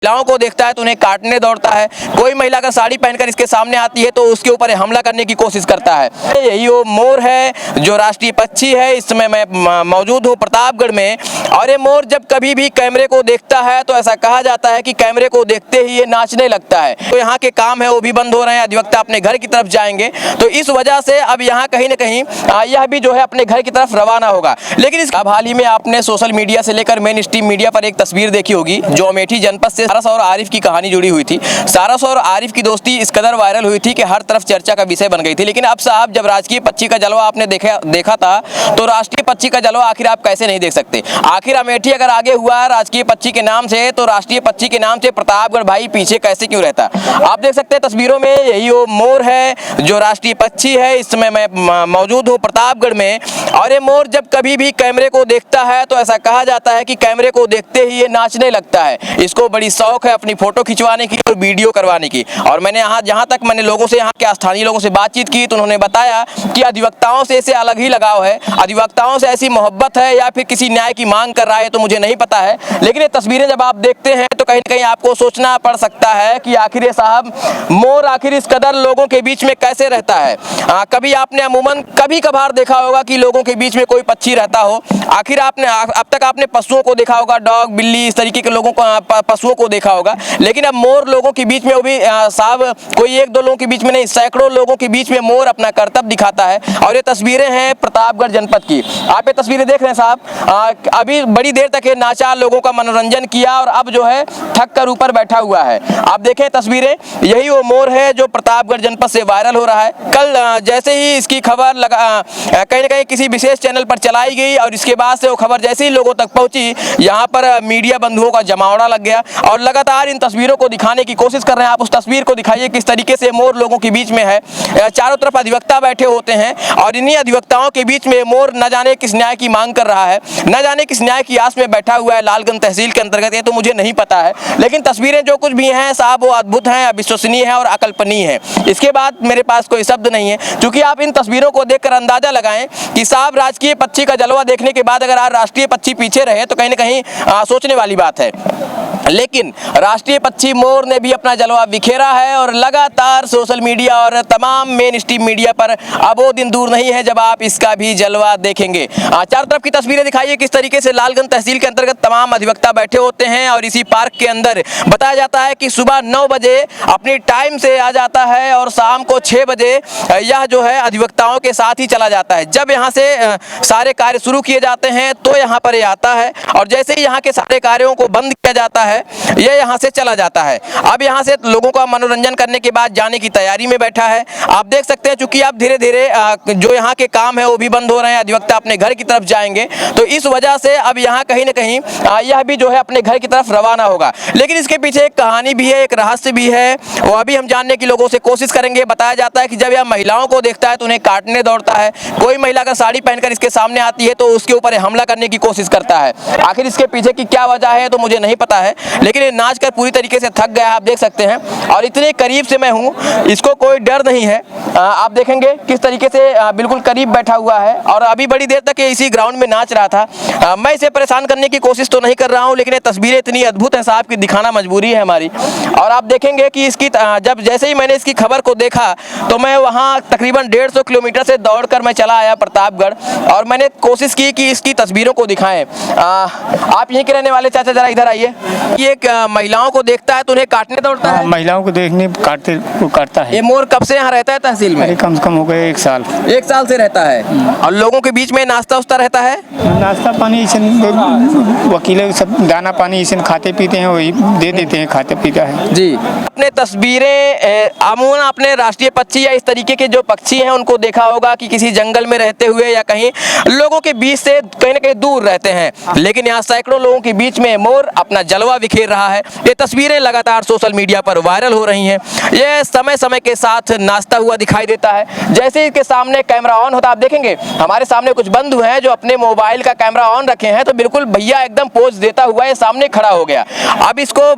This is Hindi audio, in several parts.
महिलाओं को देखता है तो उन्हें काटने दौड़ता है। कोई महिला अगर साड़ी पहनकर इसके सामने आती है तो उसके ऊपर हमला करने की कोशिश करता है। यही वो मोर है जो राष्ट्रीय पक्षी है। इस समय मैं मौजूद हूँ प्रतापगढ़ में, और ये मोर जब कभी भी कैमरे को देखता है तो ऐसा कहा जाता है कि कैमरे को देखते ही ये नाचने लगता है। तो यहाँ के काम है वो भी बंद हो रहे हैं, अधिवक्ता अपने घर की तरफ जाएंगे, तो इस वजह से अब यहाँ कहीं ना कहीं यह भी जो है अपने घर की तरफ रवाना होगा। लेकिन अब हाल ही में आपने सोशल मीडिया से लेकर मेन स्ट्रीम मीडिया पर एक तस्वीर देखी होगी जो अमेठी जनपद से सारस और आरिफ की कहानी जुड़ी हुई थी। सारस और आरिफ की दोस्ती इस कदर वायरल हुई थी कि हर तरफ चर्चा का विषय बन गई थी। लेकिन अब साहब जब राजकीय पक्षी का जलवा आपने देखा था तो राष्ट्रीय पक्षी का जलवा आखिर आप कैसे नहीं देख सकते। आखिर अमेठी अगर आगे हुआ राजकीय पक्षी के नाम से तो राष्ट्रीय पक्षी के नाम से प्रतापगढ़ भाई पीछे कैसे क्यों रहता। आप देख सकते हैं तस्वीरों में, यही वो मोर है जो राष्ट्रीय पक्षी है। इस समय मैं मौजूद हूँ प्रतापगढ़ में, और ये मोर जब कभी भी कैमरे को देखता है तो ऐसा कहा जाता है कि कैमरे को देखते ही ये नाचने लगता है। इसको बड़ी शौक है अपनी फोटो खिंचवाने की और वीडियो करवाने की। और मैंने जहाँ तक मैंने लोगों से, यहाँ के स्थानीय लोगों से बातचीत की तो उन्होंने बताया कि अधिवक्ताओं से इसे अलग ही लगाव है, अधिवक्ताओं से ऐसी मोहब्बत है या फिर किसी न्याय की मांग कर रहा है तो मुझे नहीं पता है। लेकिन ये तस्वीरें जब आप देखते हैं तो कहीं ना कहीं आपको सोचना पड़ सकता है कि आखिर ये साहब मोर आखिर इस कदर लोगों के बीच में कैसे रहता है। कभी आपने अमूमन कभी कभार देखा होगा कि लोगों के बीच में कोई पक्षी रहता हो। आखिर आपने अब तक आपने पशुओं को देखा होगा, डॉग बिल्ली इस तरीके के लोगों को, पशुओं को देखा होगा। लेकिन अब मोर लोगों के बीच में, वो भी साहब कोई एक दो लोगों के बीच में नहीं, सैकड़ों लोगों के बीच में मोर अपना कर्तव्य दिखाता है। और ये तस्वीरें हैं प्रतापगढ़ जनपद की। आप ये तस्वीरें देख रहे हैं साहब, अभी बड़ी देर तक ये नाचा, लोगों का मनोरंजन किया और अब जो है थक कर ऊपर बैठा हुआ है। आप देखें तस्वीरें, यही वो मोर है जो प्रतापगढ़ जनपद से वायरल हो रहा है। कल जैसे ही इसकी खबर कहीं ना कहीं किसी विशेष चैनल पर चलाई गई और इसके बाद से वो खबर जैसे ही लोगों तक पहुंची, यहाँ पर मीडिया बंधुओं का जमावड़ा लग गया और लगातार इन तस्वीरों को दिखाने की कोशिश कर रहे हैं। आप उस तस्वीर को दिखाइए किस तरीके से मोर लोगों के बीच में है। चारों तरफ अधिवक्ता बैठे होते हैं और इन्हीं अधिवक्ताओं के बीच में मोर न जाने किस न्याय की मांग कर रहा है, न जाने किस न्याय की आस में बैठा हुआ है। लालगंज तहसील के अंतर्गत ये तो मुझे नहीं पता है, लेकिन तस्वीरें जो कुछ भी हैं साहब वो अद्भुत हैं, अविश्वसनीय है और अकल्पनीय है। इसके बाद मेरे पास कोई शब्द नहीं है, क्योंकि आप इन तस्वीरों को देखकर अंदाजा लगाएं कि साहब राजकीय पक्षी का जलवा देखने के बाद अगर आज राष्ट्रीय पक्षी पीछे रहे तो कहीं ना कहीं सोचने वाली बात है। लेकिन राष्ट्रीय पक्षी मोर ने भी अपना जलवा बिखेरा है और लगातार सोशल मीडिया और तमाम मेन स्ट्रीम मीडिया पर अब वो दिन दूर नहीं है जब आप इसका भी जलवा देखेंगे। चारों तरफ की तस्वीरें दिखाइए किस तरीके से लालगंज तहसील के अंतर्गत तमाम अधिवक्ता बैठे होते हैं और इसी पार्क के अंदर बताया जाता है कि सुबह 9 बजे अपनी टाइम से आ जाता है और शाम को 6 बजे यह जो है अधिवक्ताओं के साथ ही चला जाता है। जब यहाँ से सारे कार्य शुरू किए जाते हैं तो यहाँ पर ये आता है और जैसे ही यहाँ के सारे कार्यों को बंद किया जाता है ये यहाँ से चला जाता है। अब यहाँ से लोगों का मनोरंजन करने के बाद जाने की तैयारी में बैठा है। आप देख सकते हैं चूंकि आप धीरे धीरे जो यहाँ के काम है वो भी बंद हो रहे हैं, अधिवक्ता अपने घर की तरफ जाएंगे, तो इस वजह से अब यहाँ कहीं ना कहीं यह भी जो है अपने घर की तरफ रवाना होगा। लेकिन इसके पीछे एक कहानी भी है, एक रहस्य भी है, वो अभी हम जानने की लोगों से कोशिश करेंगे। बताया जाता है कि जब यह महिलाओं को देखता है तो उन्हें काटने दौड़ता है। कोई महिला अगर साड़ी पहनकर इसके सामने आती है तो उसके ऊपर हमला करने की कोशिश करता है। आखिर इसके पीछे की क्या वजह है तो मुझे नहीं पता है, लेकिन ये नाच कर पूरी तरीके से थक गया है, आप देख सकते हैं। और इतने करीब से मैं हूँ, इसको कोई डर नहीं है। आप देखेंगे किस तरीके से बिल्कुल करीब बैठा हुआ है और अभी बड़ी देर तक ये इसी ग्राउंड में नाच रहा था। मैं इसे परेशान करने की कोशिश तो नहीं कर रहा हूँ, लेकिन ये तस्वीरें इतनी अद्भुत है साहब कि दिखाना मजबूरी है हमारी। और आप देखेंगे कि इसकी जब जैसे ही मैंने इसकी खबर को देखा तो मैं वहाँ तकरीबन 150 किलोमीटर से दौड़कर मैं चला आया प्रतापगढ़ और मैंने कोशिश की कि इसकी तस्वीरों को दिखाएं। आप यहीं के रहने वाले चाचा, जरा इधर आइए। ये महिलाओं को देखता है तो उन्हें काटने दौड़ता है। महिलाओं को देखने काटता है। ये मोर कब से यहाँ रहता है तहसील में? कम से कम हो गए 1 साल। 1 साल से रहता है। और लोगों के बीच में नाश्ता उस्ता रहता है? नाश्ता पानी इसे वकील सब दाना पानी इसे खाते पीते हैं, वही दे देते हैं, खाते पीता है जी। अपने तस्वीरें अमूमन अपने राष्ट्रीय पक्षी या इस तरीके के जो पक्षी हैं उनको देखा होगा कि किसी जंगल में रहते हुए या कहीं लोगों के बीच से कहीं ना कहीं दूर रहते हैं, लेकिन यहाँ सैकड़ों लोगों के बीच में मोर अपना जलवा बिखेर रहा है। ये तस्वीरें लगातार सोशल मीडिया पर वायरल हो रही हैं। ये समय समय के साथ नाचता हुआ दिखाई देता है। जैसे ही इसके सामने कैमरा ऑन होता है, आप देखेंगे हमारे सामने कुछ बंधु हैं जो अपने मोबाइल का कैमरा ऑन रखे हैं, तो बिल्कुल भैया एकदम पोज देता हुआ ये सामने खड़ा हो गया। अब इसको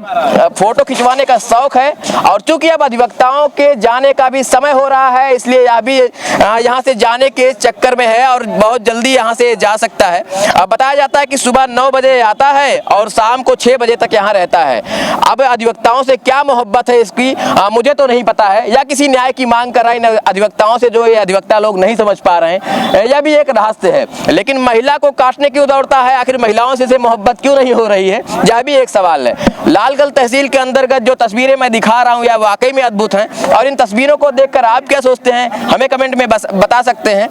फोटो खिंचवाने का शौक है, और चूंकि अब अधिवक्ताओं के जाने का भी समय हो रहा है, इसलिए अभी यहाँ से जाने के चक्कर में है और बहुत जल्दी यहाँ से जा सकता है। अब बताया जाता है कि सुबह 9 बजे आता है और शाम को 6 बजे तक यहाँ रहता है। अब अधिवक्ताओं से क्या मोहब्बत है इसकी मुझे तो नहीं पता है, या किसी न्याय की मांग कर रहा है इन अधिवक्ताओं से, जो ये अधिवक्ता लोग नहीं समझ पा रहे हैं, यह भी एक रहस्य है। लेकिन महिला को काटने क्यों दौड़ता है, आखिर महिलाओं से मोहब्बत क्यों नहीं हो रही है, यह भी एक सवाल है। लालगंज तहसील के अंतर्गत जो तस्वीरें मैं दिखा रहा हूँ, यह वाकई में अद्भुत हैं, और इन तस्वीरों को देखकर आप क्या सोचते हैं हमें कमेंट में बता सकते हैं।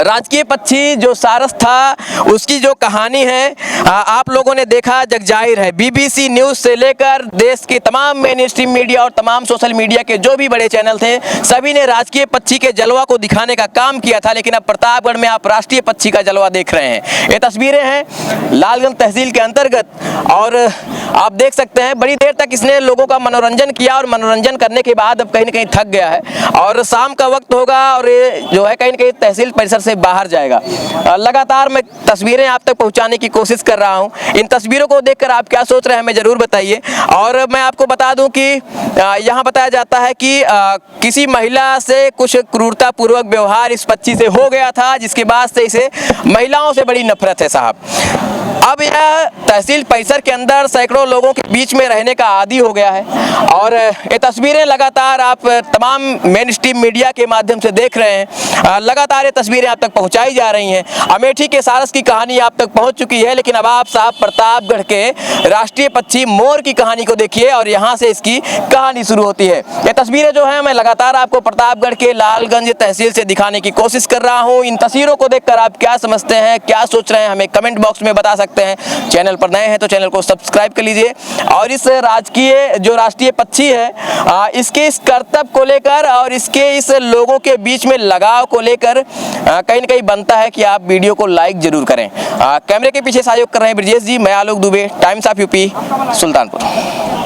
राजकीय पक्षी जो सारस था, उसकी जो कहानी है आप लोगों ने देखा, जग जाहिर है। बीबीसी न्यूज़ से लेकर देश के तमाम मेन स्ट्रीम मीडिया और तमाम सोशल मीडिया के जो भी बड़े चैनल थे, सभी ने राजकीय पक्षी के जलवा को दिखाने का काम किया था। लेकिन अब प्रतापगढ़ में आप राष्ट्रीय पक्षी का जलवा देख रहे हैं। ये तस्वीरें हैं लालगंज तहसील के अंतर्गत, और आप देख सकते हैं बड़ी देर तक इसने लोगों का मनोरंजन किया, और मनोरंजन करने के बाद अब कहीं ना कहीं थक गया है, और शाम का वक्त होगा और ये जो है कहीं ना कहीं तहसील परिसर से बाहर जाएगा। लगातार मैं तस्वीरें आप तक पहुंचाने की कोशिश कर रहा हूं। इन तस्वीरों को देखकर आप क्या सोच रहे हैं हमें ज़रूर बताइए। और मैं आपको बता दूं कि यहाँ बताया जाता है कि किसी महिला से कुछ क्रूरतापूर्वक व्यवहार इस पक्षी से हो गया था, जिसके बाद से इसे महिलाओं से बड़ी नफरत है साहब। अब यह तहसील परिसर के अंदर सैकड़ों लोगों के बीच में रहने का आदी हो गया है, और ये तस्वीरें लगातार आप तमाम मेन स्ट्रीम मीडिया के माध्यम से देख रहे हैं। लगातार ये तस्वीरें आप तक पहुंचाई जा रही हैं। अमेठी के सारस की कहानी आप तक पहुंच चुकी है, लेकिन अब आप साहब प्रतापगढ़ के राष्ट्रीय पक्षी मोर की कहानी को देखिए, और यहाँ से इसकी कहानी शुरू होती है। ये तस्वीरें जो है मैं लगातार आपको प्रतापगढ़ के लालगंज तहसील से दिखाने की कोशिश कर रहा हूँ। इन तस्वीरों को देखकर आप क्या समझते हैं, क्या सोच रहे हैं, हमें कमेंट बॉक्स में बता सकते हैं। चैनल पर नए हैं तो चैनल को सब्सक्राइब कर लीजिए, और इस राजकीय जो राष्ट्रीय पक्षी है इसके इस कर्तव्य को लेकर और इसके इस लोगों के बीच में लगाव को लेकर कहीं न कहीं बनता है कि आप वीडियो को लाइक जरूर करें। कैमरे के पीछे सहयोग कर रहे हैं ब्रजेश जी, मैं Alok Dubey, Times of UP, Sultanpur.